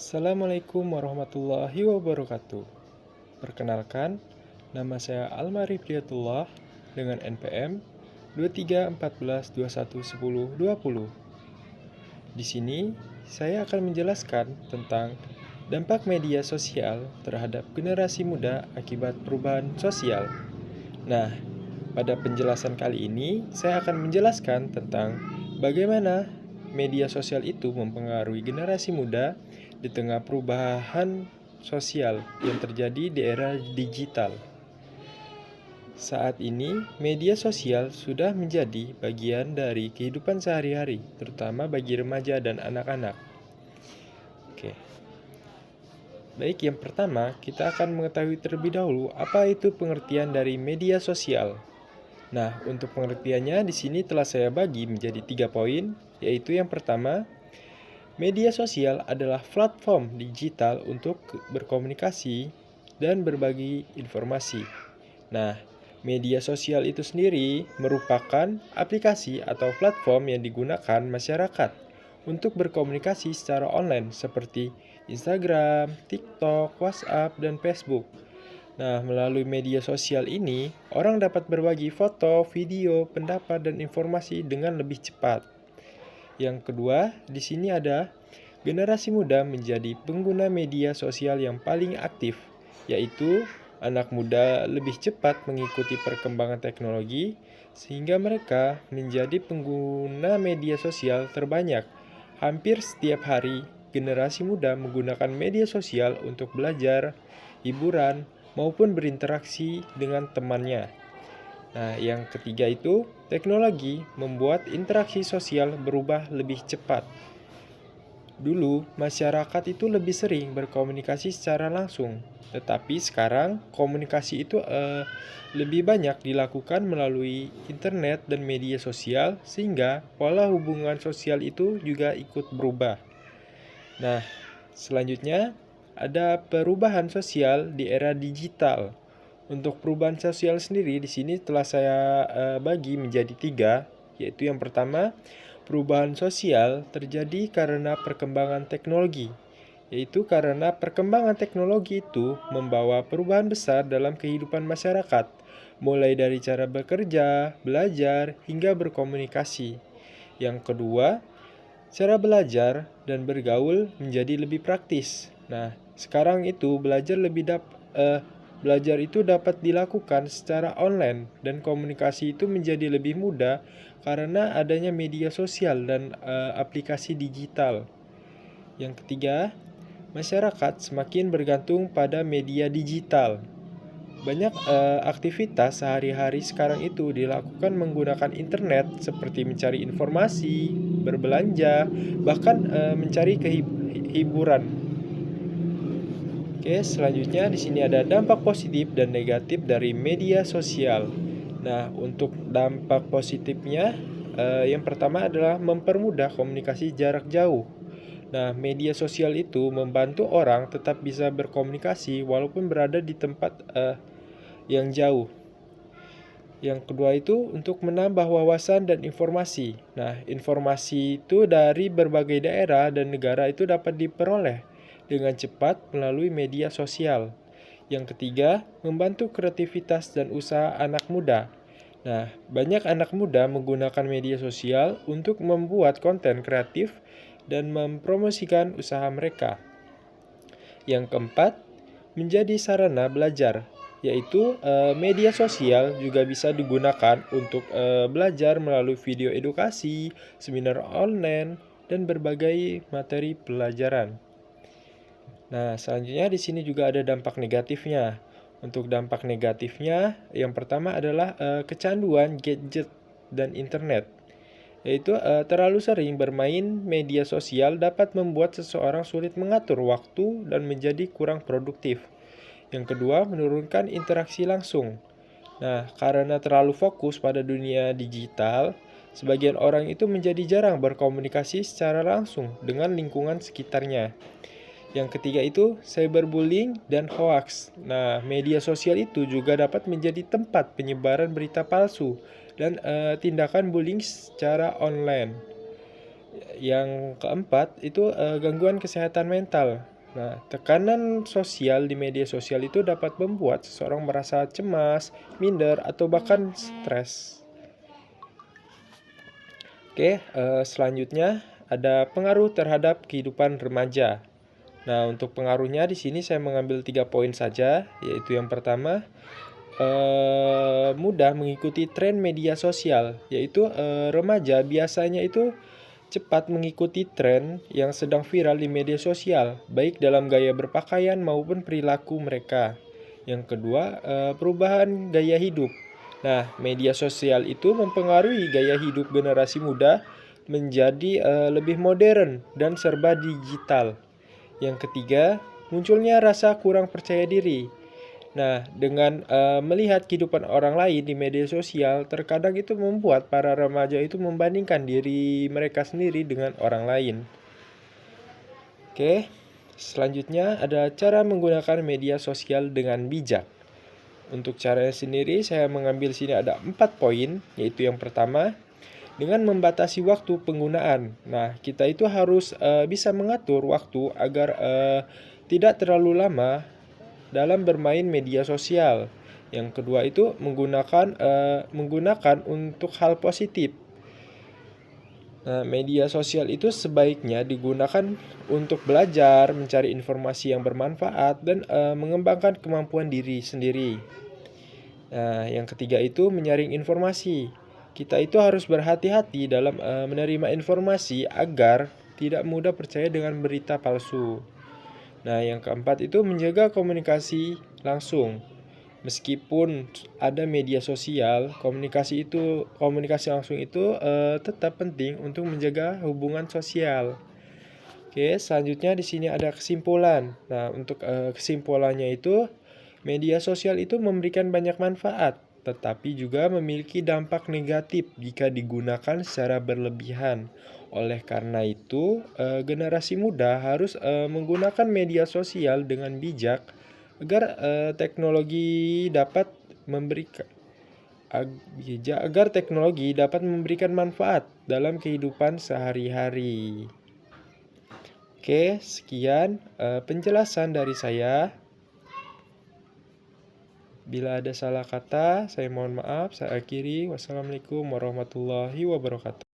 Assalamualaikum warahmatullahi wabarakatuh. Perkenalkan, nama saya Almari Priyatullah dengan NPM 2314211020. Di sini, saya akan menjelaskan tentang dampak media sosial terhadap generasi muda akibat perubahan sosial. Nah, pada penjelasan kali ini, saya akan menjelaskan tentang bagaimana media sosial itu mempengaruhi generasi muda di tengah perubahan sosial yang terjadi di era digital. Saat ini, media sosial sudah menjadi bagian dari kehidupan sehari-hari, terutama bagi remaja dan anak-anak. Oke. Baik, yang pertama, kita akan mengetahui terlebih dahulu apa itu pengertian dari media sosial. Nah, untuk pengertiannya di sini telah saya bagi menjadi 3 poin, yaitu yang pertama, media sosial adalah platform digital untuk berkomunikasi dan berbagi informasi. Nah, media sosial itu sendiri merupakan aplikasi atau platform yang digunakan masyarakat untuk berkomunikasi secara online seperti Instagram, TikTok, WhatsApp, dan Facebook. Nah, melalui media sosial ini, orang dapat berbagi foto, video, pendapat, dan informasi dengan lebih cepat. Yang kedua, di sini ada generasi muda menjadi pengguna media sosial yang paling aktif, yaitu anak muda lebih cepat mengikuti perkembangan teknologi sehingga mereka menjadi pengguna media sosial terbanyak. Hampir setiap hari, generasi muda menggunakan media sosial untuk belajar, hiburan, maupun berinteraksi dengan temannya. Nah, yang ketiga itu, teknologi membuat interaksi sosial berubah lebih cepat. Dulu, masyarakat itu lebih sering berkomunikasi secara langsung, tetapi sekarang komunikasi itu lebih banyak dilakukan melalui internet dan media sosial, sehingga pola hubungan sosial itu juga ikut berubah. Nah, selanjutnya ada perubahan sosial di era digital. Untuk perubahan sosial sendiri di sini telah saya bagi menjadi 3, yaitu yang pertama, perubahan sosial terjadi karena perkembangan teknologi, yaitu karena perkembangan teknologi itu membawa perubahan besar dalam kehidupan masyarakat, mulai dari cara bekerja, belajar, hingga berkomunikasi. Yang kedua, cara belajar dan bergaul menjadi lebih praktis. Nah, sekarang itu belajar itu dapat dilakukan secara online dan komunikasi itu menjadi lebih mudah karena adanya media sosial dan aplikasi digital. Yang ketiga, masyarakat semakin bergantung pada media digital. Banyak aktivitas sehari-hari sekarang itu dilakukan menggunakan internet seperti mencari informasi, berbelanja, bahkan mencari hiburan. Oke, selanjutnya di sini ada dampak positif dan negatif dari media sosial. Nah, untuk dampak positifnya, yang pertama adalah mempermudah komunikasi jarak jauh. Nah, media sosial itu membantu orang tetap bisa berkomunikasi walaupun berada di tempat yang jauh. Yang kedua itu untuk menambah wawasan dan informasi. Nah, informasi itu dari berbagai daerah dan negara itu dapat diperoleh dengan cepat melalui media sosial. Yang ketiga, membantu kreativitas dan usaha anak muda. Nah, banyak anak muda menggunakan media sosial untuk membuat konten kreatif dan mempromosikan usaha mereka. Yang keempat, menjadi sarana belajar, yaitu media sosial juga bisa digunakan untuk belajar melalui video edukasi, seminar online, dan berbagai materi pelajaran. Nah, selanjutnya di sini juga ada dampak negatifnya. Untuk dampak negatifnya, yang pertama adalah kecanduan gadget dan internet. Yaitu terlalu sering bermain media sosial dapat membuat seseorang sulit mengatur waktu dan menjadi kurang produktif. Yang kedua, menurunkan interaksi langsung. Nah, karena terlalu fokus pada dunia digital, sebagian orang itu menjadi jarang berkomunikasi secara langsung dengan lingkungan sekitarnya. Yang ketiga itu cyberbullying dan hoax. Nah, media sosial itu juga dapat menjadi tempat penyebaran berita palsu dan tindakan bullying secara online. Yang keempat itu gangguan kesehatan mental. Nah, tekanan sosial di media sosial itu dapat membuat seseorang merasa cemas, minder, atau bahkan stres. Oke, selanjutnya ada pengaruh terhadap kehidupan remaja. Nah, untuk pengaruhnya di sini saya mengambil 3 poin saja, yaitu yang pertama, mudah mengikuti tren media sosial, yaitu remaja biasanya itu cepat mengikuti tren yang sedang viral di media sosial, baik dalam gaya berpakaian maupun perilaku mereka. Yang kedua, perubahan gaya hidup. Nah, media sosial itu mempengaruhi gaya hidup generasi muda menjadi lebih modern dan serba digital. Yang ketiga, munculnya rasa kurang percaya diri. Nah, dengan melihat kehidupan orang lain di media sosial, terkadang itu membuat para remaja itu membandingkan diri mereka sendiri dengan orang lain. Oke, selanjutnya ada cara menggunakan media sosial dengan bijak. Untuk caranya sendiri, saya mengambil sini ada 4 poin, yaitu yang pertama, dengan membatasi waktu penggunaan. Nah, kita itu harus bisa mengatur waktu agar tidak terlalu lama dalam bermain media sosial. Yang kedua itu menggunakan untuk hal positif. Nah, media sosial itu sebaiknya digunakan untuk belajar, mencari informasi yang bermanfaat, dan mengembangkan kemampuan diri sendiri. Nah, yang ketiga itu menyaring informasi. Kita itu harus berhati-hati dalam menerima informasi agar tidak mudah percaya dengan berita palsu. Nah, yang keempat itu menjaga komunikasi langsung. Meskipun ada media sosial, komunikasi langsung itu tetap penting untuk menjaga hubungan sosial. Oke, selanjutnya di sini ada kesimpulan. Nah, untuk kesimpulannya itu media sosial itu memberikan banyak manfaat, tetapi juga memiliki dampak negatif jika digunakan secara berlebihan. Oleh karena itu, generasi muda harus menggunakan media sosial dengan bijak agar teknologi dapat memberikan manfaat dalam kehidupan sehari-hari. Oke, sekian penjelasan dari saya. Bila ada salah kata, saya mohon maaf. Saya akhiri. Wassalamualaikum warahmatullahi wabarakatuh.